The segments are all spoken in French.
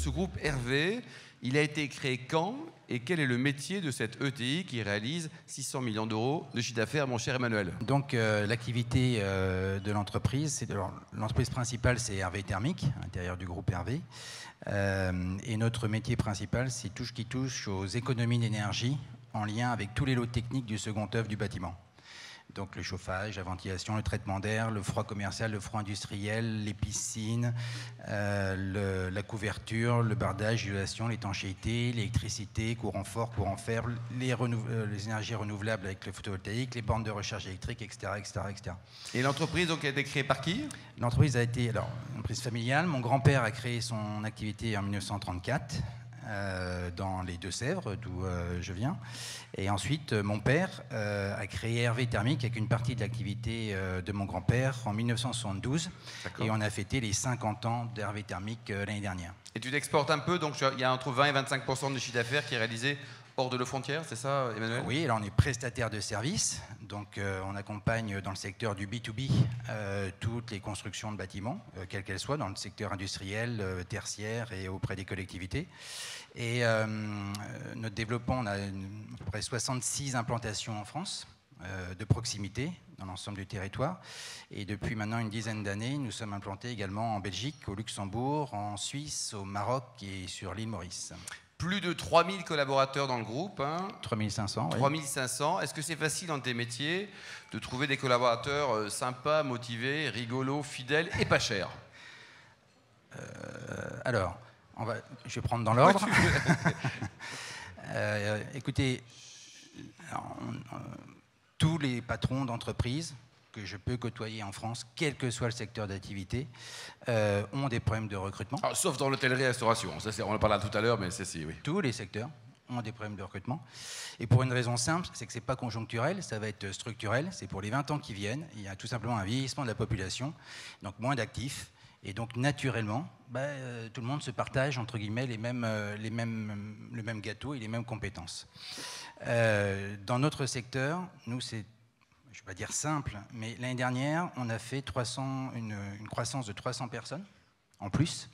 Ce groupe Hervé, il a été créé quand et quel est le métier de cette ETI qui réalise 600 millions d'euros de chiffre d'affaires, mon cher Emmanuel? Donc l'activité de l'entreprise, l'entreprise principale c'est Hervé Thermique, à l'intérieur du groupe Hervé. Et notre métier principal c'est tout ce qui touche aux économies d'énergie en lien avec tous les lots techniques du second œuvre du bâtiment. Donc le chauffage, la ventilation, le traitement d'air, le froid commercial, le froid industriel, les piscines, la couverture, le bardage, l'isolation, l'étanchéité, l'électricité, courant fort, courant faible, les énergies renouvelables avec le photovoltaïque, les bornes de recharge électrique, etc. etc., etc. Et l'entreprise donc, a été créée par qui? L'entreprise a été une entreprise familiale. Mon grand-père a créé son activité en 1934. Dans les Deux-Sèvres, d'où je viens. Et ensuite, mon père a créé Hervé Thermique avec une partie de l'activité de mon grand-père en 1972. Et on a fêté les 50 ans d'Hervé Thermique l'année dernière. Et tu t'exportes un peu, donc il y a entre 20 et 25% de chiffre d'affaires qui est réalisé hors de nos frontières, c'est ça, Emmanuel? Oui, alors on est prestataire de services, donc on accompagne dans le secteur du B2B toutes les constructions de bâtiments, quelles qu'elles soient, dans le secteur industriel, tertiaire et auprès des collectivités. Et notre développement, on a à peu près 66 implantations en France, de proximité, dans l'ensemble du territoire. Et depuis maintenant une dizaine d'années, nous sommes implantés également en Belgique, au Luxembourg, en Suisse, au Maroc et sur l'île Maurice. Plus de 3000 collaborateurs dans le groupe. Hein. 3500, oui. 3500. Est-ce que c'est facile dans tes métiers de trouver des collaborateurs sympas, motivés, rigolos, fidèles et pas chers? Alors, je vais prendre dans l'ordre. Écoutez, tous les patrons d'entreprise que je peux côtoyer en France, quel que soit le secteur d'activité, ont des problèmes de recrutement. Alors, sauf dans l'hôtellerie-restauration, on en parlera tout à l'heure, mais c'est oui. Tous les secteurs ont des problèmes de recrutement. Et pour une raison simple, c'est que ce n'est pas conjoncturel, ça va être structurel. C'est pour les 20 ans qui viennent. Il y a tout simplement un vieillissement de la population, donc moins d'actifs. Et donc, naturellement, tout le monde se partage, entre guillemets, le même gâteau et les mêmes compétences. Dans notre secteur, nous, c'est, je ne vais pas dire simple, mais l'année dernière, on a fait une croissance de 300 personnes en plus.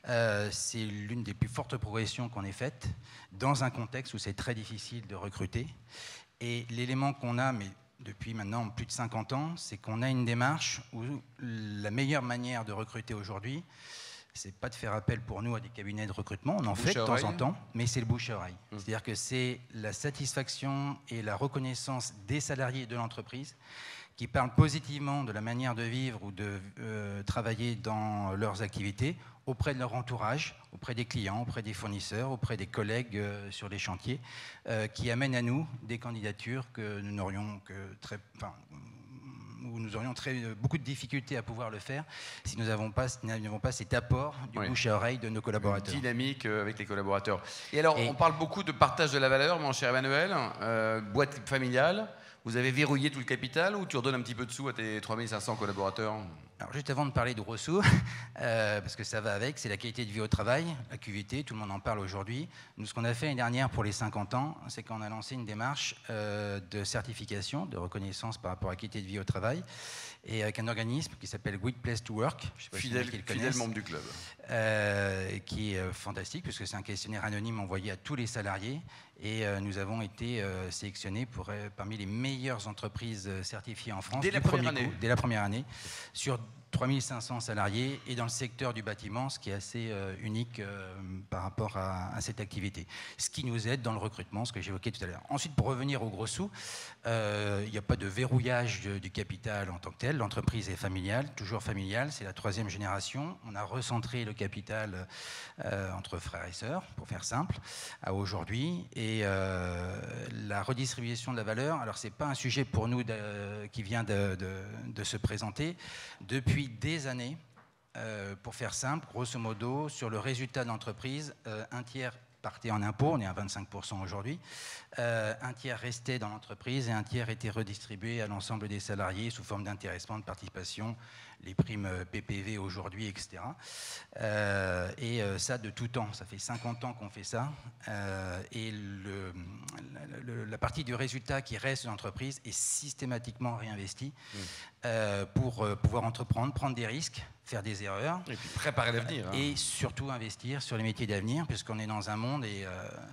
C'est l'une des plus fortes progressions qu'on ait faites dans un contexte où c'est très difficile de recruter. Et l'élément qu'on a, mais depuis maintenant plus de 50 ans, c'est qu'on a une démarche où la meilleure manière de recruter aujourd'hui, c'est pas de faire appel pour nous à des cabinets de recrutement, on en fait de temps en temps, mais c'est le bouche à oreille. C'est-à-dire que c'est la satisfaction et la reconnaissance des salariés de l'entreprise qui parlent positivement de la manière de vivre ou de travailler dans leurs activités auprès de leur entourage, auprès des clients, auprès des fournisseurs, auprès des collègues sur les chantiers, qui amènent à nous des candidatures que nous n'aurions où nous aurions beaucoup de difficultés à pouvoir le faire si nous n'avons pas cet apport du bouche à oreille de nos collaborateurs. Une dynamique avec les collaborateurs. Et alors, on parle beaucoup de partage de la valeur, mon cher Emmanuel, boîte familiale. Vous avez verrouillé tout le capital ou tu redonnes un petit peu de sous à tes 3500 collaborateurs? Alors, juste avant de parler de gros sous, parce que ça va avec, c'est la qualité de vie au travail, la QVT, tout le monde en parle aujourd'hui. Nous, ce qu'on a fait l'année dernière pour les 50 ans, c'est qu'on a lancé une démarche de certification, de reconnaissance par rapport à la qualité de vie au travail, et avec un organisme qui s'appelle Great Place to Work, je sais pas fidèle membre du club. Qui est fantastique, puisque c'est un questionnaire anonyme envoyé à tous les salariés, et nous avons été sélectionnés parmi les meilleures entreprises certifiées en France dès la première année, sur 3500 salariés et dans le secteur du bâtiment, ce qui est assez unique par rapport à cette activité. Ce qui nous aide dans le recrutement, ce que j'évoquais tout à l'heure. Ensuite, pour revenir aux gros sous, il n'y a pas de verrouillage du capital en tant que tel. L'entreprise est familiale, toujours familiale, c'est la 3e génération. On a recentré le capital entre frères et sœurs, pour faire simple, à aujourd'hui. Et la redistribution de la valeur, alors c'est pas un sujet pour nous qui vient de se présenter. Depuis des années, pour faire simple, grosso modo, sur le résultat de l'entreprise, un tiers partait en impôts, on est à 25% aujourd'hui, un tiers restait dans l'entreprise et un tiers était redistribué à l'ensemble des salariés sous forme d'intéressement, de participation, les primes PPV aujourd'hui, etc. Et ça de tout temps, ça fait 50 ans qu'on fait ça. Et la partie du résultat qui reste de l'entreprise est systématiquement réinvestie pour pouvoir entreprendre, prendre des risques, faire des erreurs. Et puis préparer l'avenir. Et surtout investir sur les métiers d'avenir, puisqu'on est dans un monde et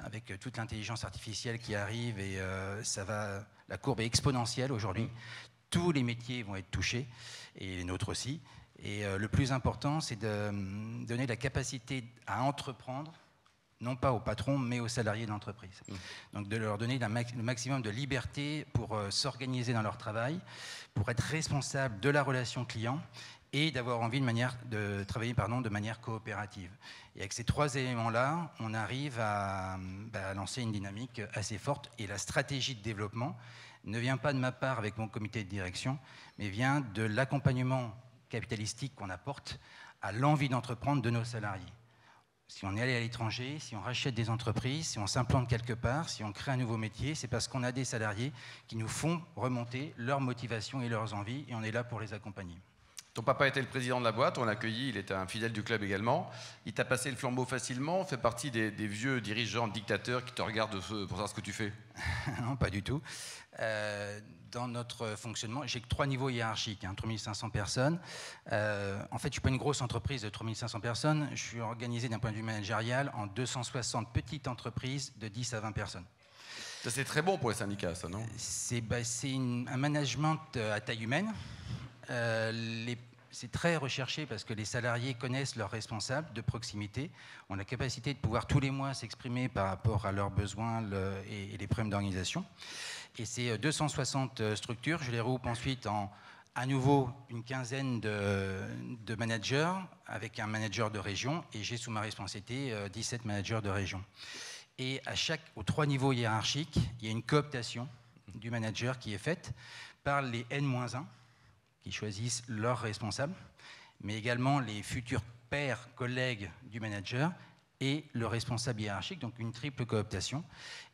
avec toute l'intelligence artificielle qui arrive, et la courbe est exponentielle aujourd'hui. Tous les métiers vont être touchés, et les nôtres aussi. Et le plus important, c'est de donner la capacité à entreprendre, non pas aux patrons, mais aux salariés de l'entreprise. Donc de leur donner le maximum de liberté pour s'organiser dans leur travail, pour être responsable de la relation client et d'avoir envie de travailler de manière coopérative. Et avec ces 3 éléments-là, on arrive à lancer une dynamique assez forte. Et la stratégie de développement ne vient pas de ma part avec mon comité de direction, mais vient de l'accompagnement capitalistique qu'on apporte à l'envie d'entreprendre de nos salariés. Si on est allé à l'étranger, si on rachète des entreprises, si on s'implante quelque part, si on crée un nouveau métier, c'est parce qu'on a des salariés qui nous font remonter leur motivation et leurs envies, et on est là pour les accompagner. Ton papa était le président de la boîte, on l'a accueilli, il était un fidèle du club également. Il t'a passé le flambeau facilement, fait partie des vieux dirigeants, dictateurs qui te regardent pour savoir ce que tu fais? Non, pas du tout. Dans notre fonctionnement, j'ai que 3 niveaux hiérarchiques, 3500 personnes. En fait, je ne suis pas une grosse entreprise de 3500 personnes, je suis organisé d'un point de vue managérial en 260 petites entreprises de 10 à 20 personnes. Ça, c'est très bon pour les syndicats, ça, non? C'est un management à taille humaine. C'est très recherché parce que les salariés connaissent leurs responsables de proximité, ont la capacité de pouvoir tous les mois s'exprimer par rapport à leurs besoins et les problèmes d'organisation. Et ces 260 structures, je les regroupe ensuite à nouveau une quinzaine de managers avec un manager de région, et j'ai sous ma responsabilité 17 managers de région. Et aux 3 niveaux hiérarchiques, il y a une cooptation du manager qui est faite par les N-1 qui choisissent leurs responsables, mais également les futurs pairs, collègues du manager et le responsable hiérarchique, donc une triple cooptation.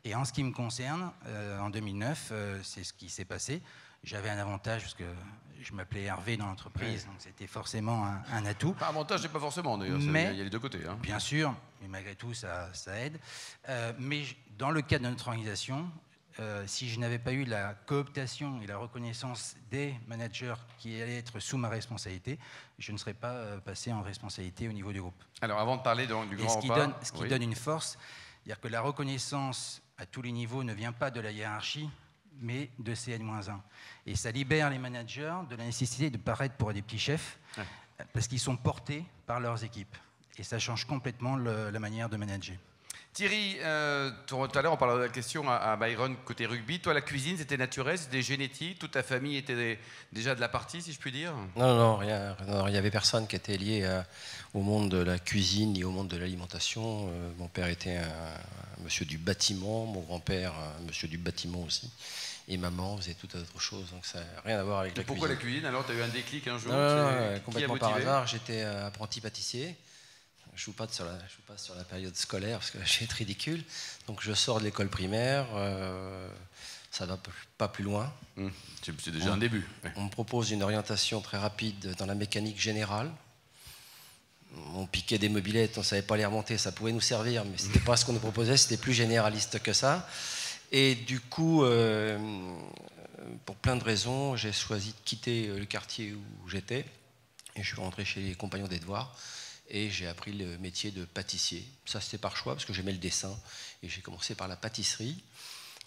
Et en ce qui me concerne, en 2009, c'est ce qui s'est passé. J'avais un avantage parce que je m'appelais Hervé dans l'entreprise, donc c'était forcément un atout. Pas avantage, c'est pas forcément d'ailleurs, il y a les deux côtés. Bien sûr, mais malgré tout, ça aide. Mais dans le cadre de notre organisation, si je n'avais pas eu la cooptation et la reconnaissance des managers qui allaient être sous ma responsabilité, je ne serais pas passé en responsabilité au niveau du groupe. Alors avant de parler du grand repas... Ce qui donne une force, c'est-à-dire que la reconnaissance à tous les niveaux ne vient pas de la hiérarchie, mais de ces N-1. Et ça libère les managers de la nécessité de paraître pour des petits chefs, parce qu'ils sont portés par leurs équipes. Et ça change complètement la manière de manager. Thierry, tout à l'heure on parlait de la question à Byron côté rugby. Toi, la cuisine, c'était naturel, c'était génétique? Toute ta famille était déjà de la partie, si je puis dire? Non, rien. Il n'y avait personne qui était lié au monde de la cuisine ni au monde de l'alimentation. Mon père était un monsieur du bâtiment, mon grand-père un monsieur du bâtiment aussi. Et maman faisait tout autre chose, donc ça n'a rien à voir avec la cuisine. Pourquoi la cuisine? Alors, tu as eu un déclic un jour? Non, complètement par hasard. J'étais apprenti pâtissier. Je vous passe sur la période scolaire parce que là, je vais être ridicule. Donc je sors de l'école primaire, ça va pas plus loin. C'est déjà un début. On me propose une orientation très rapide dans la mécanique générale. On piquait des mobylettes, on ne savait pas les remonter, ça pouvait nous servir, mais ce n'était pas ce qu'on nous proposait, c'était plus généraliste que ça. Et du coup, pour plein de raisons, j'ai choisi de quitter le quartier où j'étais et je suis rentré chez les Compagnons des Devoirs. Et j'ai appris le métier de pâtissier. Ça, c'était par choix, parce que j'aimais le dessin. Et j'ai commencé par la pâtisserie.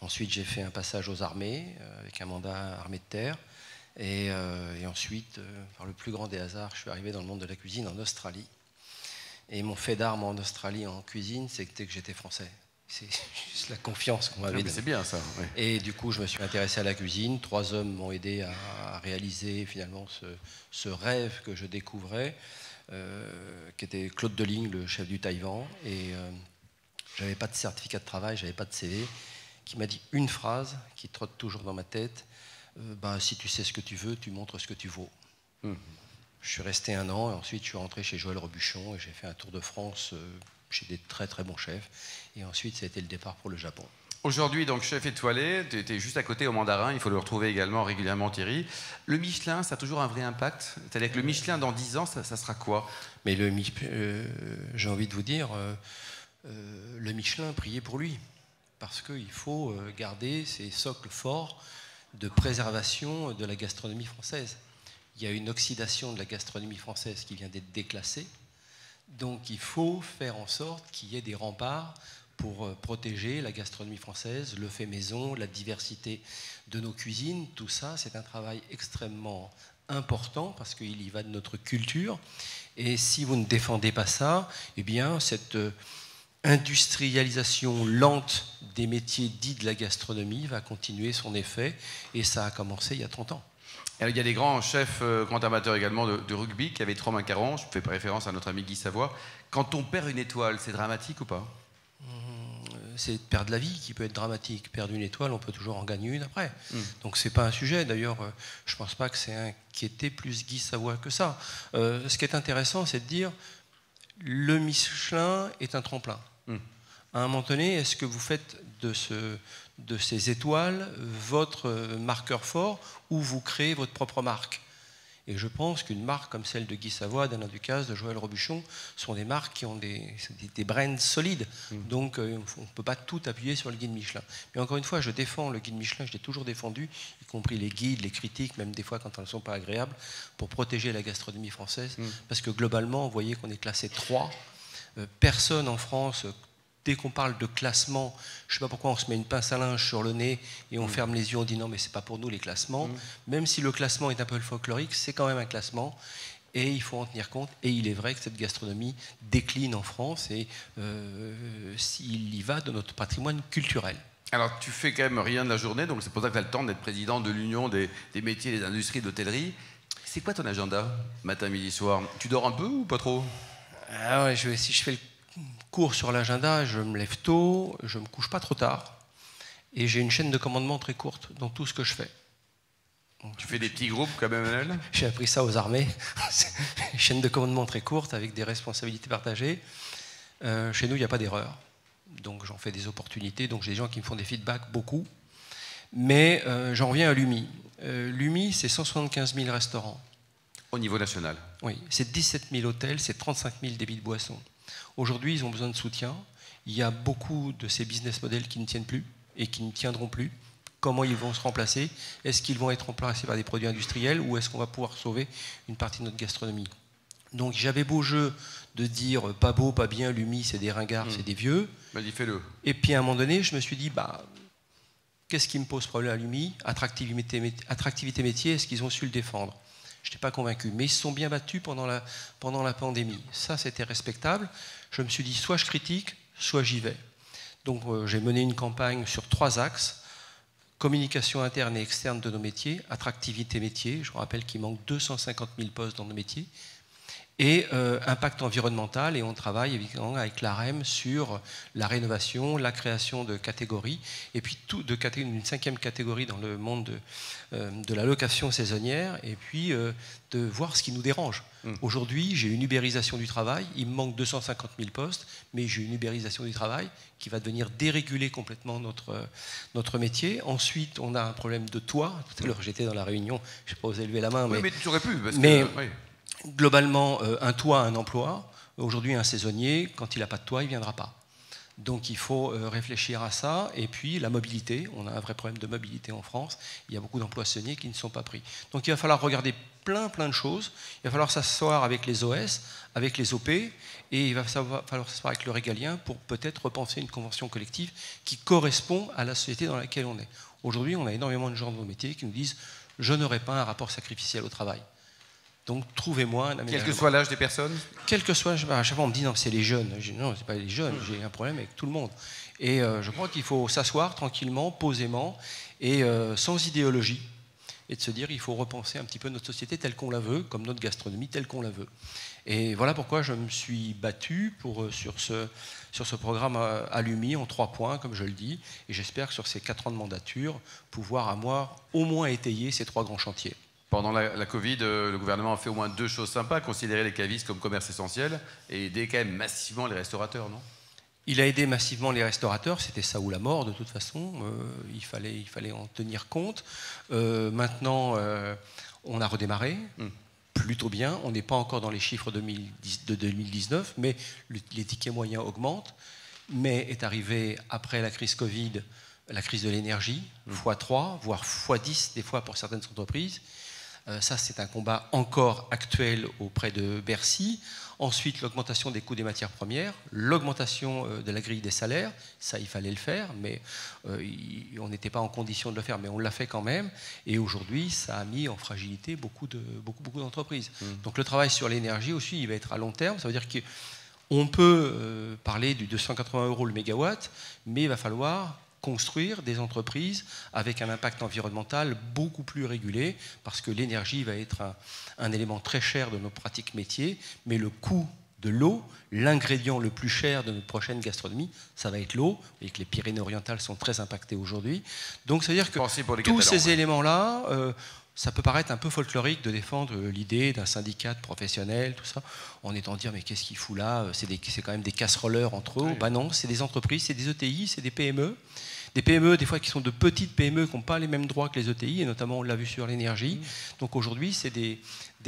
Ensuite, j'ai fait un passage aux armées, avec un mandat armée de terre. Et ensuite, par le plus grand des hasards, je suis arrivé dans le monde de la cuisine en Australie. Et mon fait d'armes en Australie, en cuisine, c'était que j'étais français. C'est juste la confiance qu'on m'avait donnée. C'est bien ça. Oui. Et du coup, je me suis intéressé à la cuisine. 3 hommes m'ont aidé à réaliser finalement ce rêve que je découvrais. Qui était Claude Deligne, le chef du Taïwan, et j'avais pas de certificat de travail, j'avais pas de CV, qui m'a dit une phrase qui trotte toujours dans ma tête: si tu sais ce que tu veux, tu montres ce que tu vaux. Je suis resté 1 an et ensuite je suis rentré chez Joël Robuchon et j'ai fait un tour de France chez des très très bons chefs, et ensuite ça a été le départ pour le Japon. Aujourd'hui, donc, chef étoilé, tu étais juste à côté au Mandarin, il faut le retrouver également régulièrement, Thierry. Le Michelin, ça a toujours un vrai impact? C'est-à-dire que le Michelin, dans 10 ans, ça sera quoi? Mais j'ai envie de vous dire, le Michelin, priez pour lui. Parce qu'il faut garder ces socles forts de préservation de la gastronomie française. il y a une oxydation de la gastronomie française qui vient d'être déclassée. Donc il faut faire en sorte qu'il y ait des remparts pour protéger la gastronomie française, le fait maison, la diversité de nos cuisines. Tout ça, c'est un travail extrêmement important parce qu'il y va de notre culture. Et si vous ne défendez pas ça, eh bien, cette industrialisation lente des métiers dits de la gastronomie va continuer son effet. Et ça a commencé il y a 30 ans. Alors, il y a des grands chefs, grands amateurs également de rugby qui avaient 3 macarons. Je fais référence à notre ami Guy Savoie. Quand on perd une étoile, c'est dramatique ou pas? C'est perdre la vie qui peut être dramatique. Perdre une étoile, on peut toujours en gagner une après. Donc c'est pas un sujet. D'ailleurs, je pense pas que c'est inquiété plus Guy Savoie que ça. Ce qui est intéressant, c'est de dire le Michelin est un tremplin. À un moment donné, est-ce que vous faites de ces étoiles votre marqueur fort ou vous créez votre propre marque? Et je pense qu'une marque comme celle de Guy Savoie, d'Alain Ducasse, de Joël Robuchon sont des marques qui ont des brands solides. Donc on ne peut pas tout appuyer sur le guide Michelin. Mais encore une fois, je défends le guide Michelin, je l'ai toujours défendu, y compris les guides, les critiques, même des fois quand elles ne sont pas agréables, pour protéger la gastronomie française. Parce que globalement, vous voyez qu'on est classé 3. Personne en France... Dès qu'on parle de classement, je ne sais pas pourquoi on se met une pince à linge sur le nez et on ferme les yeux, on dit non mais c'est pas pour nous les classements. Même si le classement est un peu folklorique, c'est quand même un classement et il faut en tenir compte. Et il est vrai que cette gastronomie décline en France et il y va de notre patrimoine culturel. Alors tu fais quand même rien de la journée, donc c'est pour ça que tu as le temps d'être président de l'Union des métiers et des industries d'hôtellerie. C'est quoi ton agenda, matin, midi, soir? Tu dors un peu ou pas trop? Ah ouais, si je fais le cours sur l'agenda, je me lève tôt, je me couche pas trop tard, et j'ai une chaîne de commandement très courte dans tout ce que je fais. Tu fais des petits groupes comme Emmanuel? J'ai appris ça aux armées. Une chaîne de commandement très courte avec des responsabilités partagées. Chez nous, il n'y a pas d'erreur. Donc j'en fais des opportunités. Donc j'ai des gens qui me font des feedbacks, beaucoup. Mais j'en reviens à l'UMI. L'UMI, c'est 175 000 restaurants. Au niveau national? Oui, c'est 17 000 hôtels, c'est 35 000 débits de boissons. Aujourd'hui, ils ont besoin de soutien. Il y a beaucoup de ces business models qui ne tiennent plus et qui ne tiendront plus. Comment ils vont se remplacer? Est-ce qu'ils vont être remplacés par des produits industriels ou est-ce qu'on va pouvoir sauver une partie de notre gastronomie? Donc j'avais beau jeu de dire pas beau, pas bien, l'UMI, c'est des ringards, c'est des vieux. Bah, fais-le. Et puis à un moment donné, je me suis dit, qu'est-ce qui me pose problème à l'UMI? Attractivité métier, est-ce qu'ils ont su le défendre? Je n'étais pas convaincu, mais ils se sont bien battus pendant la pandémie. Ça, c'était respectable. Je me suis dit, soit je critique, soit j'y vais. Donc j'ai mené une campagne sur 3 axes. Communication interne et externe de nos métiers, attractivité métier, je vous rappelle qu'il manque 250 000 postes dans nos métiers, et impact environnemental, et on travaille évidemment avec l'AREM sur la rénovation, la création de catégories, et puis une 5e catégorie dans le monde de la location saisonnière, et puis de voir ce qui nous dérange. Aujourd'hui, j'ai une ubérisation du travail, il me manque 250 000 postes, mais j'ai une ubérisation du travail qui va devenir déréguler complètement notre métier. Ensuite, on a un problème de toit. Tout à l'heure, j'étais dans la réunion, je n'ai pas osé lever la main. Oui, mais tu aurais pu. Globalement, un toit, un emploi. Aujourd'hui, un saisonnier, quand il n'a pas de toit, il ne viendra pas. Donc il faut réfléchir à ça. Et puis la mobilité, on a un vrai problème de mobilité en France. Il y a beaucoup d'emplois saisonniers qui ne sont pas pris. Donc il va falloir regarder plein de choses. Il va falloir s'asseoir avec les OS, avec les OP, et il va falloir s'asseoir avec le régalien pour peut-être repenser une convention collective qui correspond à la société dans laquelle on est. Aujourd'hui, on a énormément de gens dans nos métiers qui nous disent « je n'aurai pas un rapport sacrificiel au travail ». Donc trouvez-moi un aménagement. Quel que soit l'âge des personnes? Quel que soit, à chaque fois on me dit non, c'est les jeunes. Non, c'est pas les jeunes, j'ai un problème avec tout le monde. Et je crois qu'il faut s'asseoir tranquillement, posément, et sans idéologie, et de se dire il faut repenser un petit peu notre société telle qu'on la veut, comme notre gastronomie telle qu'on la veut. Et voilà pourquoi je me suis battu sur ce programme à l'UMI en 3 points, comme je le dis, et j'espère que sur ces 4 ans de mandature, pouvoir au moins étayer ces 3 grands chantiers. Pendant la Covid, le gouvernement a fait au moins 2 choses sympas, considérer les cavistes comme commerce essentiel et aider quand même massivement les restaurateurs, non? Il a aidé massivement les restaurateurs, c'était ça ou la mort de toute façon, il fallait en tenir compte. Maintenant, on a redémarré, plutôt bien, on n'est pas encore dans les chiffres de 2019, mais les tickets moyens augmentent. Mais est arrivé après la crise Covid, la crise de l'énergie, x3, voire x10 des fois pour certaines entreprises. Ça, c'est un combat encore actuel auprès de Bercy. Ensuite, l'augmentation des coûts des matières premières, l'augmentation de la grille des salaires, ça il fallait le faire, mais on n'était pas en condition de le faire, mais on l'a fait quand même. Et aujourd'hui, ça a mis en fragilité beaucoup d'entreprises. Donc le travail sur l'énergie aussi, il va être à long terme. Ça veut dire qu'on peut parler du 280 € le mégawatt, mais il va falloir construire des entreprises avec un impact environnemental beaucoup plus régulé, parce que l'énergie va être un élément très cher de nos pratiques métiers, mais le coût de l'eau, l'ingrédient le plus cher de notre prochaine gastronomie, ça va être l'eau. Vous voyez que les Pyrénées-Orientales sont très impactées aujourd'hui. Donc ça veut dire que tous ces éléments-là, ça peut paraître un peu folklorique de défendre l'idée d'un syndicat de professionnels, tout ça, en étant dire mais qu'est-ce qu'il fout là, c'est quand même des casseroleurs entre eux. Oui. Ben non, c'est des entreprises, c'est des ETI, c'est des PME. Des PME, des fois, qui sont de petites PME, qui n'ont pas les mêmes droits que les ETI, et notamment, on l'a vu sur l'énergie. Donc aujourd'hui, c'est des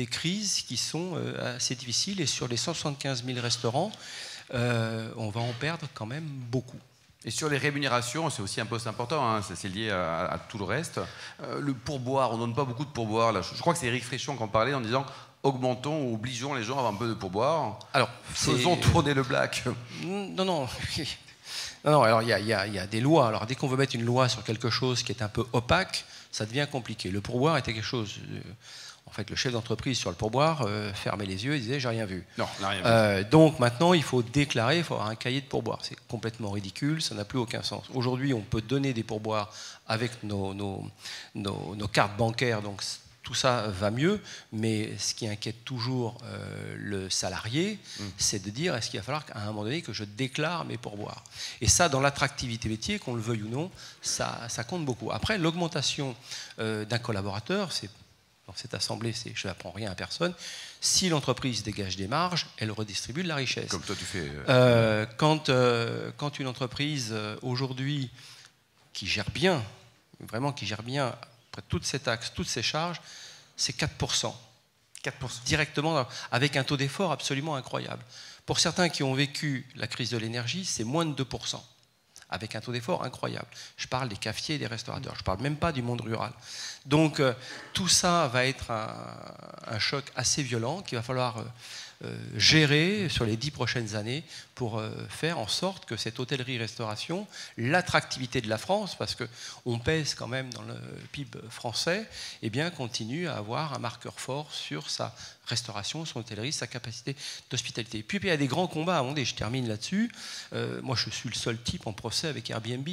crises qui sont assez difficiles, et sur les 175 000 restaurants, on va en perdre quand même beaucoup. Et sur les rémunérations, c'est aussi un poste important, hein, c'est lié à tout le reste. Le pourboire, on ne donne pas beaucoup de pourboire. Là. Je crois que c'est Éric Fréchon qui en parlait en disant augmentons ou obligeons les gens à avoir un peu de pourboire. Alors, faisons tourner le black. Non, alors il y a des lois. Alors dès qu'on veut mettre une loi sur quelque chose qui est un peu opaque, ça devient compliqué. Le pourboire était quelque chose. En fait, le chef d'entreprise sur le pourboire fermait les yeux et disait j'ai rien vu. Non, on n'a rien vu. Donc maintenant, il faut déclarer, il faut avoir un cahier de pourboire. C'est complètement ridicule, ça n'a plus aucun sens. Aujourd'hui, on peut donner des pourboires avec nos cartes bancaires, donc tout ça va mieux, mais ce qui inquiète toujours le salarié, c'est de dire est-ce qu'il va falloir qu'à un moment donné que je déclare mes pourboires. Et ça, dans l'attractivité métier, qu'on le veuille ou non, ça compte beaucoup. Après, l'augmentation d'un collaborateur, dans cette assemblée, je n'apprends rien à personne. Si l'entreprise dégage des marges, elle redistribue de la richesse. Comme toi tu fais. Quand une entreprise aujourd'hui qui gère bien, vraiment qui gère bien, après toutes ces taxes, toutes ces charges, c'est 4%. 4%. Directement, avec un taux d'effort absolument incroyable. Pour certains qui ont vécu la crise de l'énergie, c'est moins de 2%. Avec un taux d'effort incroyable. Je parle des cafetiers et des restaurateurs, je ne parle même pas du monde rural. Donc tout ça va être un choc assez violent qu'il va falloir gérer sur les 10 prochaines années pour faire en sorte que cette hôtellerie-restauration, l'attractivité de la France, parce qu'on pèse quand même dans le PIB français, eh bien, continue à avoir un marqueur fort sur sa restauration, son hôtellerie, sa capacité d'hospitalité. Puis il y a des grands combats à monter, je termine là-dessus. Moi, je suis le seul type en procès avec Airbnb.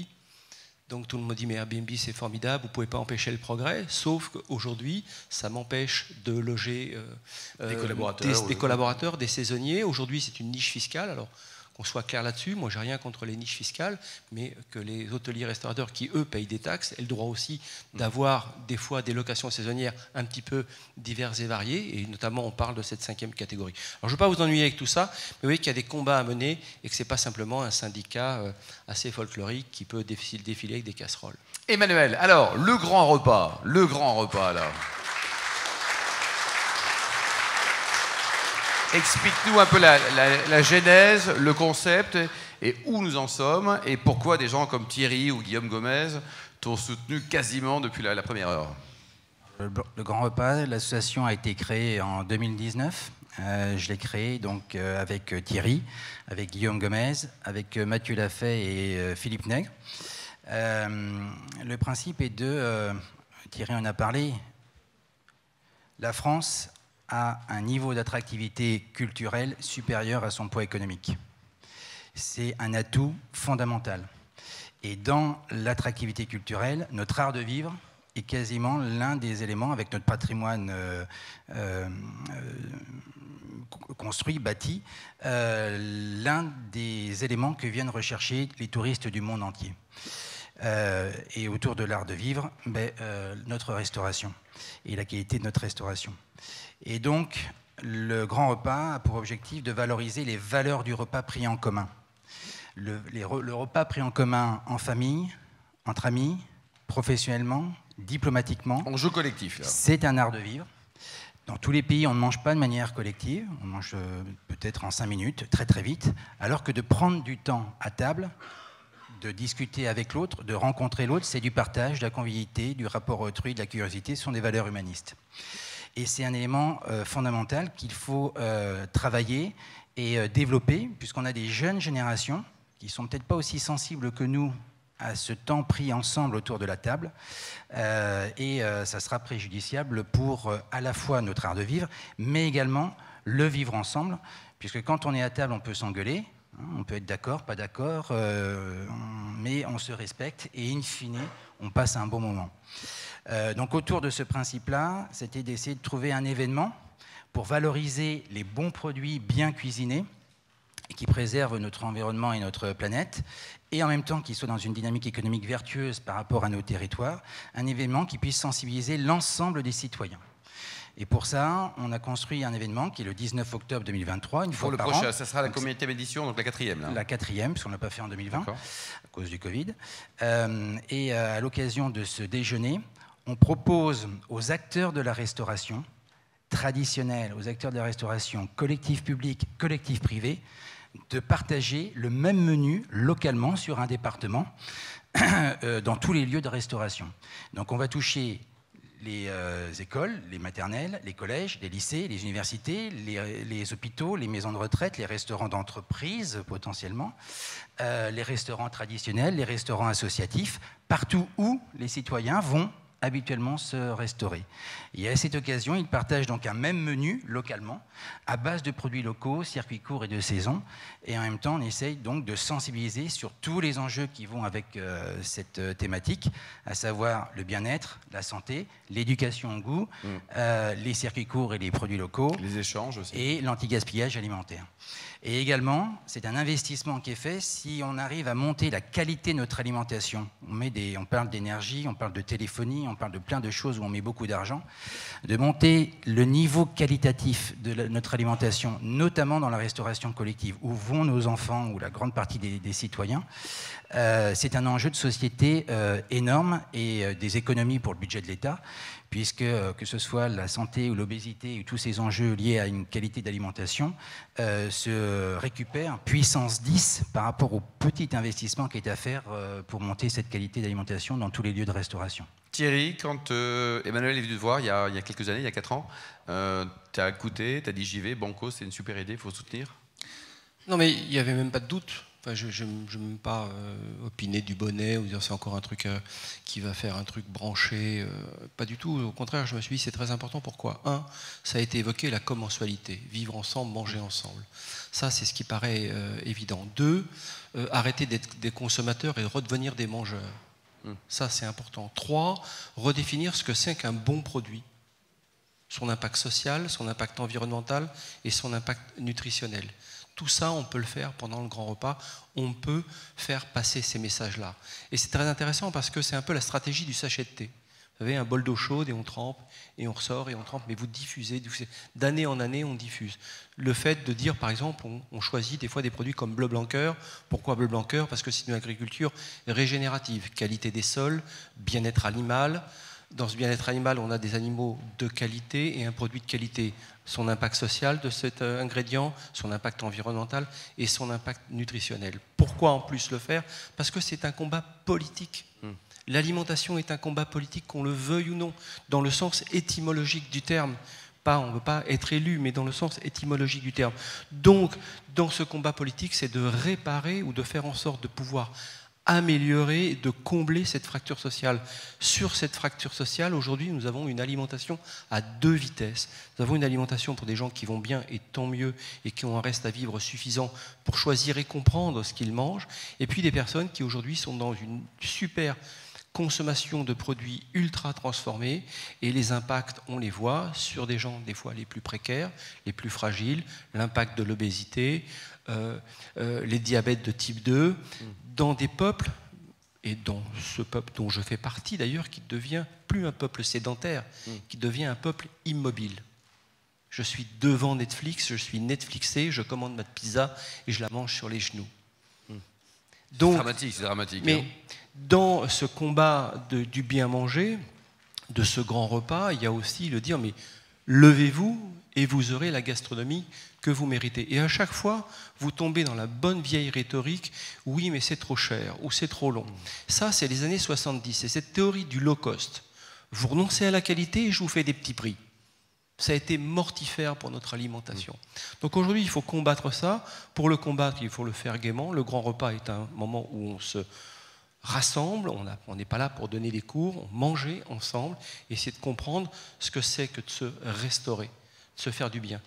Donc tout le monde me dit mais Airbnb c'est formidable, vous ne pouvez pas empêcher le progrès, sauf qu'aujourd'hui ça m'empêche de loger des collaborateurs, des saisonniers. Aujourd'hui c'est une niche fiscale, alors qu'on soit clair là-dessus, moi j'ai rien contre les niches fiscales, mais que les hôteliers restaurateurs qui eux payent des taxes aient le droit aussi d'avoir des fois des locations saisonnières un petit peu diverses et variées, et notamment on parle de cette 5e catégorie. Alors je ne veux pas vous ennuyer avec tout ça, mais vous voyez qu'il y a des combats à mener et que ce n'est pas simplement un syndicat assez folklorique qui peut défiler avec des casseroles. Emmanuel, alors le grand repas là. Explique-nous un peu la genèse, le concept, et où nous en sommes, et pourquoi des gens comme Thierry ou Guillaume Gomez t'ont soutenu quasiment depuis la première heure. Le Grand Repas, l'association a été créée en 2019. Je l'ai créée donc, avec Thierry, avec Guillaume Gomez, avec Mathieu Lafay et Philippe Nègre. Le principe est Thierry en a parlé, la France a un niveau d'attractivité culturelle supérieur à son poids économique. C'est un atout fondamental. Et dans l'attractivité culturelle, notre art de vivre est quasiment l'un des éléments, avec notre patrimoine construit, bâti, l'un des éléments que viennent rechercher les touristes du monde entier. Et autour de l'art de vivre, notre restauration et la qualité de notre restauration. Et donc, le Grand Repas a pour objectif de valoriser les valeurs du repas pris en commun. Le repas pris en commun en famille, entre amis, professionnellement, diplomatiquement. En jeu collectif, là. C'est un art de vivre. Dans tous les pays, on ne mange pas de manière collective. On mange peut-être en 5 minutes, très très vite. Alors que de prendre du temps à table, de discuter avec l'autre, de rencontrer l'autre, c'est du partage, de la convivialité, du rapport autrui, de la curiosité, ce sont des valeurs humanistes. Et c'est un élément fondamental qu'il faut travailler et développer, puisqu'on a des jeunes générations qui ne sont peut-être pas aussi sensibles que nous à ce temps pris ensemble autour de la table, et ça sera préjudiciable pour à la fois notre art de vivre, mais également le vivre ensemble, puisque quand on est à table, on peut s'engueuler, hein, on peut être d'accord, pas d'accord, mais on se respecte, et in fine, on passe un bon moment. Donc autour de ce principe-là, c'était d'essayer de trouver un événement pour valoriser les bons produits bien cuisinés, et qui préservent notre environnement et notre planète, et en même temps qui soit dans une dynamique économique vertueuse par rapport à nos territoires, un événement qui puisse sensibiliser l'ensemble des citoyens. Et pour ça, on a construit un événement qui est le 19 octobre 2023, une fois par an. Ça sera la communauté édition, donc la 4e. Là. La 4e, parce qu'on ne l'a pas fait en 2020, à cause du Covid. Et à l'occasion de ce déjeuner, on propose aux acteurs de la restauration traditionnelle, aux acteurs de la restauration, collectif public, collectif privé, de partager le même menu localement sur un département dans tous les lieux de restauration. Donc on va toucher les écoles, les maternelles, les collèges, les lycées, les universités, les hôpitaux, les maisons de retraite, les restaurants d'entreprise potentiellement, les restaurants traditionnels, les restaurants associatifs, partout où les citoyens vont habituellement se restaurer. Et à cette occasion, ils partagent donc un même menu localement, à base de produits locaux, circuits courts et de saison. Et en même temps, on essaye donc de sensibiliser sur tous les enjeux qui vont avec cette thématique, à savoir le bien-être, la santé, l'éducation au goût, les circuits courts et les produits locaux. Les échanges aussi. Et l'anti-gaspillage alimentaire. Et également, c'est un investissement qui est fait si on arrive à monter la qualité de notre alimentation. On parle d'énergie, on parle de téléphonie, on parle de plein de choses où on met beaucoup d'argent. De monter le niveau qualitatif de notre alimentation, notamment dans la restauration collective, où vont nos enfants ou la grande partie des citoyens, c'est un enjeu de société énorme et des économies pour le budget de l'État, puisque que ce soit la santé ou l'obésité ou tous ces enjeux liés à une qualité d'alimentation se récupèrent puissance 10 par rapport au petit investissement qui est à faire pour monter cette qualité d'alimentation dans tous les lieux de restauration. Thierry, quand Emmanuel est venu te voir il y a quelques années, il y a 4 ans, tu as écouté, tu as dit j'y vais, Banco, c'est une super idée, il faut soutenir. Non mais il n'y avait même pas de doute. Enfin, je ne veux pas opiner du bonnet ou dire c'est encore un truc qui va faire un truc branché. Pas du tout. Au contraire, je me suis dit c'est très important. Pourquoi ? Un, ça a été évoqué, la commensualité. Vivre ensemble, manger ensemble. Ça, c'est ce qui paraît évident. Deux, arrêter d'être des consommateurs et redevenir des mangeurs. Ça, c'est important. Trois, redéfinir ce que c'est qu'un bon produit. Son impact social, son impact environnemental et son impact nutritionnel. Tout ça, on peut le faire pendant le grand repas. On peut faire passer ces messages-là. Et c'est très intéressant parce que c'est un peu la stratégie du sachet de thé. Vous avez un bol d'eau chaude et on trempe, et on ressort et on trempe, mais vous diffusez. D'année en année, on diffuse. Le fait de dire, par exemple, on choisit des fois des produits comme Bleu Blanc-Cœur. Pourquoi Bleu Blanc-Cœur ? Parce que c'est une agriculture régénérative. Qualité des sols, bien-être animal. Dans ce bien-être animal, on a des animaux de qualité et un produit de qualité. Son impact social de cet ingrédient, son impact environnemental et son impact nutritionnel. Pourquoi en plus le faire ? Parce que c'est un combat politique. L'alimentation est un combat politique, qu'on le veuille ou non, dans le sens étymologique du terme. On ne veut pas être élu, mais dans le sens étymologique du terme. Donc, dans ce combat politique, c'est de réparer ou de faire en sorte de pouvoir améliorer, de combler cette fracture sociale. Sur cette fracture sociale, aujourd'hui, nous avons une alimentation à 2 vitesses. Nous avons une alimentation pour des gens qui vont bien, et tant mieux, et qui ont un reste à vivre suffisant pour choisir et comprendre ce qu'ils mangent, et puis des personnes qui aujourd'hui sont dans une super consommation de produits ultra transformés, et les impacts, on les voit sur des gens des fois les plus précaires, les plus fragiles, l'impact de l'obésité, les diabètes de type 2, dans des peuples, et dans ce peuple dont je fais partie d'ailleurs, qui devient plus un peuple sédentaire, qui devient un peuple immobile. Je suis devant Netflix, je suis Netflixé, je commande ma pizza et je la mange sur les genoux. Donc, c'est dramatique. Mais dans ce combat du bien manger, de ce grand repas, il y a aussi le dire, mais levez-vous et vous aurez la gastronomie que vous méritez. Et à chaque fois, vous tombez dans la bonne vieille rhétorique, oui, mais c'est trop cher, ou c'est trop long. Ça, c'est les années 70, c'est cette théorie du low cost. Vous renoncez à la qualité et je vous fais des petits prix. Ça a été mortifère pour notre alimentation. Donc aujourd'hui, il faut combattre ça. Pour le combattre, il faut le faire gaiement. Le grand repas est un moment où on se rassemble, on n'est pas là pour donner des cours, on mangeait ensemble, et essayer de comprendre ce que c'est que de se restaurer, de se faire du bien.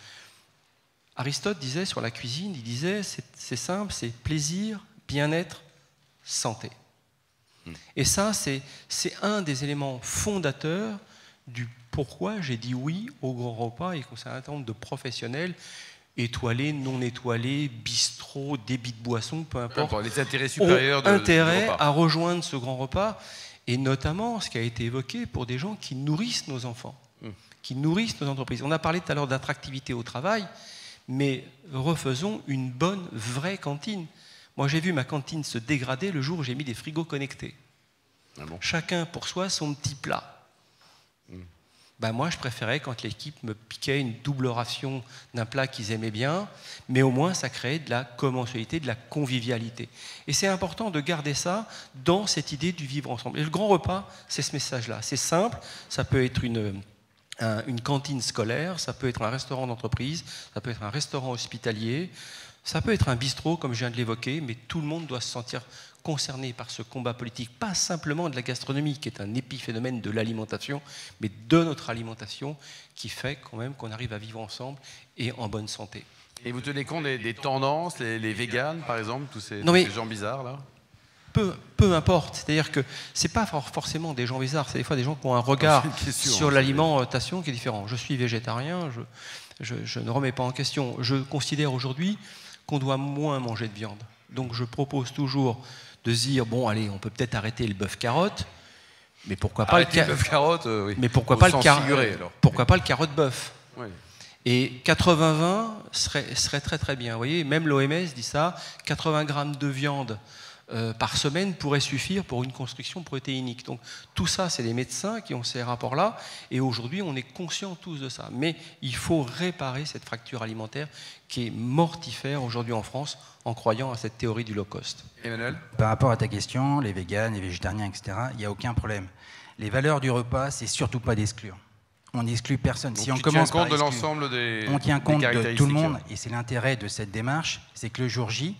Aristote disait sur la cuisine, il disait, c'est simple, c'est plaisir, bien-être, santé. Et ça, c'est un des éléments fondateurs du pourquoi j'ai dit oui au grand repas et qu'un certain nombre de professionnels étoilés, non étoilés, bistrots, débits de boissons, peu importe, les intérêts supérieurs ont intérêt à rejoindre ce grand repas, et notamment ce qui a été évoqué pour des gens qui nourrissent nos enfants, qui nourrissent nos entreprises. On a parlé tout à l'heure d'attractivité au travail, mais refaisons une bonne, vraie cantine. Moi, j'ai vu ma cantine se dégrader le jour où j'ai mis des frigos connectés. Ah bon? Chacun pour soi son petit plat. Ben moi, je préférais quand l'équipe me piquait une double ration d'un plat qu'ils aimaient bien, mais au moins, ça créait de la commensalité, de la convivialité. Et c'est important de garder ça dans cette idée du vivre ensemble. Et le grand repas, c'est ce message-là. C'est simple, ça peut être une cantine scolaire, ça peut être un restaurant d'entreprise, ça peut être un restaurant hospitalier, ça peut être un bistrot, comme je viens de l'évoquer, mais tout le monde doit se sentir concerné par ce combat politique, pas simplement de la gastronomie, qui est un épiphénomène de l'alimentation, mais de notre alimentation, qui fait quand même qu'on arrive à vivre ensemble et en bonne santé. Et vous tenez compte des tendances, les véganes, par exemple, tous ces gens bizarres, là? Peu importe, c'est-à-dire que ce n'est pas forcément des gens bizarres, c'est des fois des gens qui ont un regard sur l'alimentation qui est différent. Je suis végétarien, je ne remets pas en question. Je considère aujourd'hui qu'on doit moins manger de viande. Donc je propose toujours de se dire, bon allez, on peut peut-être arrêter le bœuf carotte, mais pourquoi pas le bœuf carotte, oui. Mais pourquoi pas le carotte bœuf? Oui. Et 80-20 serait très très bien. Vous voyez, même l'OMS dit ça, 80 grammes de viande par semaine pourrait suffire pour une construction protéinique. Donc tout ça, c'est les médecins qui ont ces rapports-là, et aujourd'hui, on est conscients tous de ça. Mais il faut réparer cette fracture alimentaire qui est mortifère aujourd'hui en France, en croyant à cette théorie du low cost. Emmanuel ? Par rapport à ta question, les véganes, les végétariens, etc., il n'y a aucun problème. Les valeurs du repas, c'est surtout pas d'exclure. On n'exclut personne. Donc si on commence par exclure, on tient compte de tout le monde, et c'est l'intérêt de cette démarche, c'est que le jour J,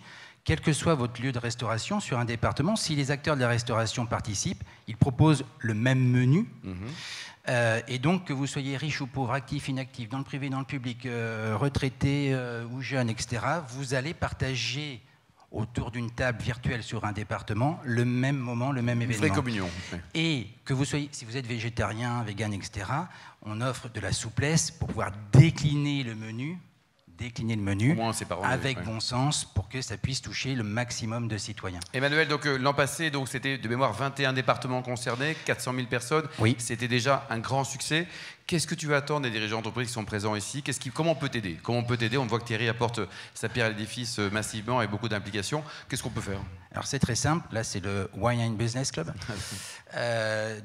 quel que soit votre lieu de restauration sur un département, si les acteurs de la restauration participent, ils proposent le même menu. Et donc, que vous soyez riche ou pauvre, actif, inactif, dans le privé, dans le public, retraité ou jeune, etc., vous allez partager autour d'une table virtuelle sur un département le même moment, le même événement. Vraie communion. Et que vous soyez, si vous êtes végétarien, vegan, etc., on offre de la souplesse pour pouvoir décliner le menu avec bon sens pour que ça puisse toucher le maximum de citoyens. Emmanuel, donc l'an passé, c'était de mémoire 21 départements concernés, 400 000 personnes. Oui. C'était déjà un grand succès. Qu'est-ce que tu veux attendre des dirigeants d'entreprise qui sont présents ici? Comment on peut t'aider? On voit que Thierry apporte sa pierre à l'édifice massivement et beaucoup d'implications. Qu'est-ce qu'on peut faire? Alors c'est très simple. Là, c'est le Wine Business Club. Ce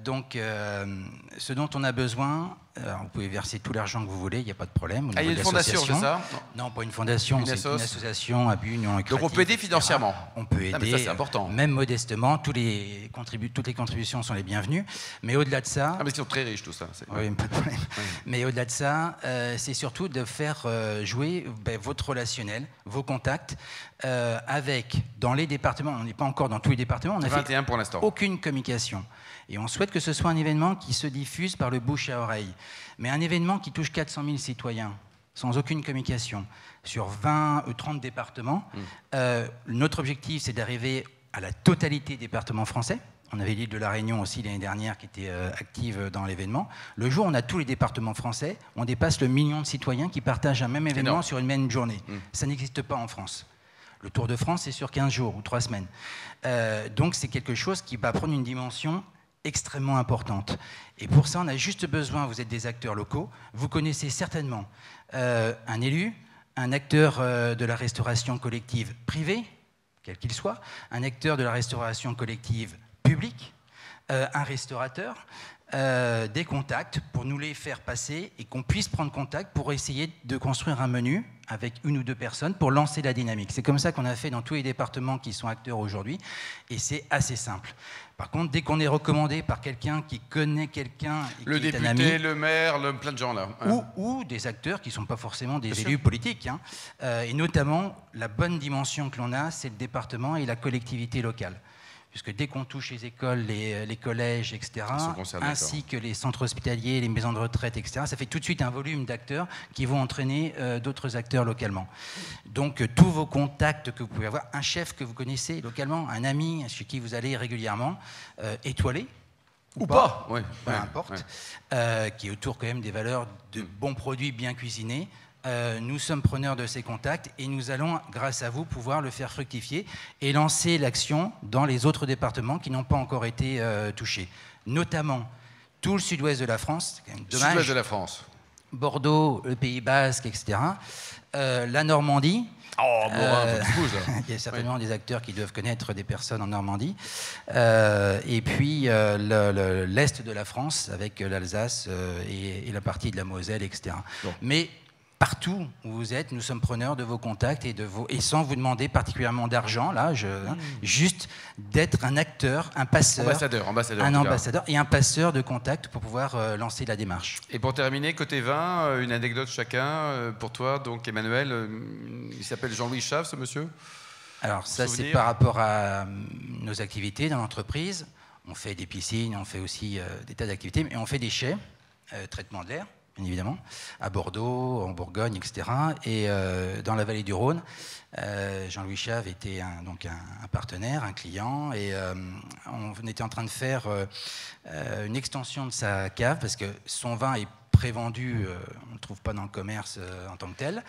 dont on a besoin, vous pouvez verser tout l'argent que vous voulez, il n'y a pas de problème. Il y a une fondation, c'est ça? Non, pas une fondation, c'est une association à but non lucratif. Donc on peut aider financièrement? On peut aider, ça, c'est important. Même modestement. Toutes les contributions sont les bienvenues. Mais au-delà de ça... mais ils sont très riches, tout ça. Oui, pas de problème. Oui. Mais au-delà de ça, c'est surtout de faire jouer votre relationnel, vos contacts, avec, dans les départements, on n'est pas encore dans tous les départements, on n'a 21 pour l'instant. Aucune communication. Et on souhaite que ce soit un événement qui se diffuse par le bouche à oreille. Mais un événement qui touche 400 000 citoyens, sans aucune communication, sur 20 ou 30 départements. Notre objectif, c'est d'arriver à la totalité des départements français. On avait l'île de la Réunion aussi l'année dernière qui était active dans l'événement. Le jour où on a tous les départements français, on dépasse le million de citoyens qui partagent un même événement sur une même journée. Ça n'existe pas en France. Le Tour de France, c'est sur 15 jours ou 3 semaines. Donc c'est quelque chose qui va prendre une dimension extrêmement importante. Et pour ça, on a juste besoin, vous êtes des acteurs locaux, vous connaissez certainement un élu, un acteur de la restauration collective privée, quel qu'il soit, un acteur de la restauration collective publique, un restaurateur, des contacts pour nous les faire passer et qu'on puisse prendre contact pour essayer de construire un menu avec 1 ou 2 personnes pour lancer la dynamique. C'est comme ça qu'on a fait dans tous les départements qui sont acteurs aujourd'hui et c'est assez simple. Par contre, dès qu'on est recommandé par quelqu'un qui connaît quelqu'un, le qui est député, un ami, le maire, plein de gens là. ou des acteurs qui ne sont pas forcément des élus politiques, hein, et notamment la bonne dimension que l'on a, c'est le département et la collectivité locale. Puisque dès qu'on touche les écoles, les collèges, etc., ainsi que les centres hospitaliers, les maisons de retraite, etc., ça fait tout de suite un volume d'acteurs qui vont entraîner d'autres acteurs localement. Donc tous vos contacts que vous pouvez avoir, un chef que vous connaissez localement, un ami chez qui vous allez régulièrement, étoilé, ou pas, peu importe, qui est autour quand même des valeurs de bons produits bien cuisinés. Nous sommes preneurs de ces contacts et nous allons, grâce à vous, pouvoir le faire fructifier et lancer l'action dans les autres départements qui n'ont pas encore été touchés. Notamment tout le sud-ouest de la France, c'est quand même dommage. Sud-ouest de la France. Bordeaux, le Pays Basque, etc. La Normandie. Oh, il y a certainement des acteurs qui doivent connaître des personnes en Normandie. Et puis l'Est de la France avec l'Alsace et la partie de la Moselle, etc. Bon. Mais partout où vous êtes, nous sommes preneurs de vos contacts et sans vous demander particulièrement d'argent, là, juste d'être un acteur, un passeur, un ambassadeur et un passeur de contacts pour pouvoir lancer la démarche. Et pour terminer, côté vin, une anecdote chacun pour toi, donc Emmanuel, il s'appelle Jean-Louis Chave, ce monsieur. Alors ça, c'est par rapport à nos activités dans l'entreprise. On fait des piscines, on fait aussi des tas d'activités, mais on fait des chais, traitement de l'air, bien évidemment, à Bordeaux, en Bourgogne, etc. Et dans la vallée du Rhône, Jean-Louis Chave était donc un partenaire, un client, et on était en train de faire une extension de sa cave, parce que son vin est prévendu, on ne le trouve pas dans le commerce en tant que tel,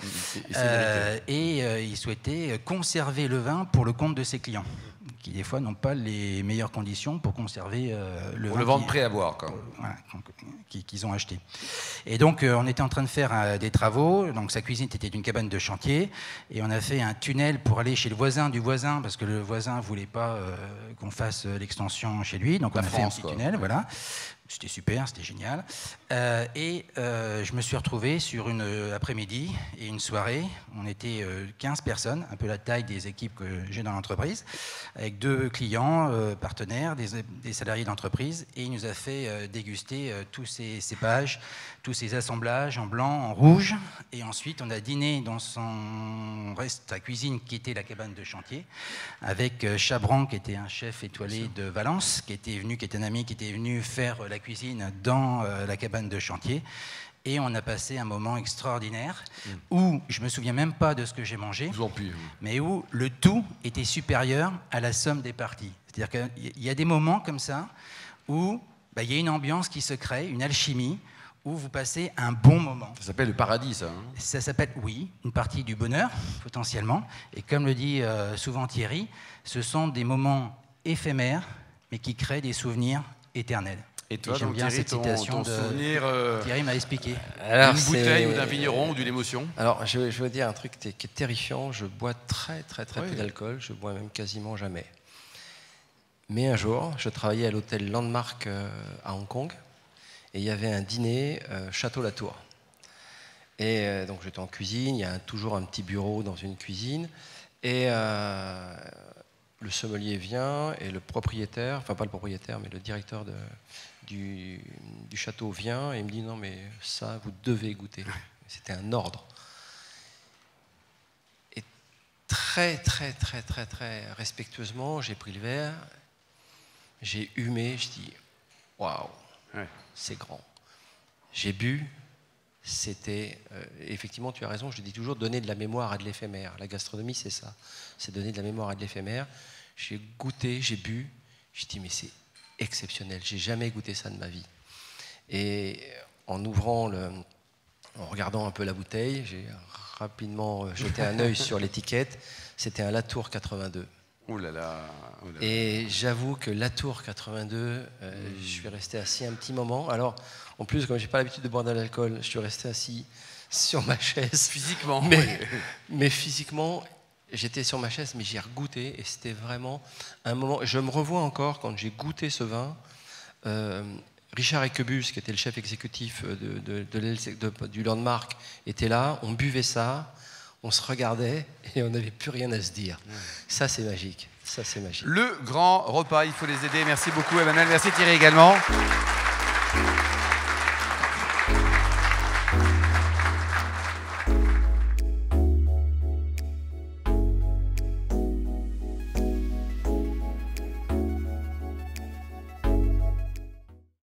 et il souhaitait conserver le vin pour le compte de ses clients, qui des fois n'ont pas les meilleures conditions pour conserver le vin. Pour le vendre prêt à boire, quoi. Voilà, qu'ils ont acheté. Et donc, on était en train de faire des travaux. Donc, sa cuisine était une cabane de chantier. Et on a fait un tunnel pour aller chez le voisin du voisin, parce que le voisin ne voulait pas qu'on fasse l'extension chez lui. Donc, on a fait un petit tunnel, voilà. C'était super, c'était génial. Je me suis retrouvé sur une après-midi et une soirée. On était 15 personnes, un peu la taille des équipes que j'ai dans l'entreprise, avec 2 clients, partenaires, des salariés d'entreprise. Et il nous a fait déguster tous ces cépages, tous ces assemblages en blanc, en rouge. Et ensuite, on a dîné dans sa cuisine, qui était la cabane de chantier, avec Chabran, qui était un chef étoilé de Valence, qui était un ami qui était venu faire la cuisine dans la cabane de chantier. Et on a passé un moment extraordinaire où je me souviens même pas de ce que j'ai mangé, mais où le tout était supérieur à la somme des parties. C'est-à-dire qu'il y a des moments comme ça où il y a une ambiance qui se crée, une alchimie, où vous passez un bon moment. Ça s'appelle le paradis, ça. Ça s'appelle, oui, une partie du bonheur, potentiellement. Et comme le dit souvent Thierry, ce sont des moments éphémères, mais qui créent des souvenirs éternels. Et toi, j'aime bien cette citation ton souvenir, Thierry m'a expliqué. D'une bouteille ou d'un vigneron ou d'une émotion. Alors, je veux dire un truc qui est terrifiant. Je bois très peu d'alcool. Je bois même quasiment jamais. Mais un jour, je travaillais à l'hôtel Landmark à Hong Kong. Et il y avait un dîner Château Latour. Et donc j'étais en cuisine. Il y a toujours un petit bureau dans une cuisine. Et le sommelier vient et le propriétaire, enfin pas le propriétaire, mais le directeur du château vient et il me dit non mais ça vous devez goûter. C'était un ordre. Et très respectueusement, j'ai pris le verre, j'ai humé, je dis waouh, c'est grand. J'ai bu, c'était effectivement tu as raison, je dis toujours donner de la mémoire à de l'éphémère. La gastronomie c'est ça, c'est donner de la mémoire à de l'éphémère. J'ai goûté, j'ai bu, je dis mais c'est exceptionnel, j'ai jamais goûté ça de ma vie. Et en regardant un peu la bouteille, j'ai rapidement jeté un œil sur l'étiquette, c'était un Latour 82. Ouh là là. Et j'avoue que Latour 82, je suis resté assis un petit moment. Alors, en plus, comme j'ai pas l'habitude de boire de l'alcool, je suis resté assis sur ma chaise. Physiquement. Mais physiquement, j'étais sur ma chaise, mais j'ai regoûté et c'était vraiment un moment. Je me revois encore quand j'ai goûté ce vin. Richard Equebus, qui était le chef exécutif du Landmark, était là, on buvait ça, on se regardait et on n'avait plus rien à se dire. Ça, c'est magique. Ça, c'est magique. Le grand repas, il faut les aider. Merci beaucoup, Emmanuel. Merci Thierry également.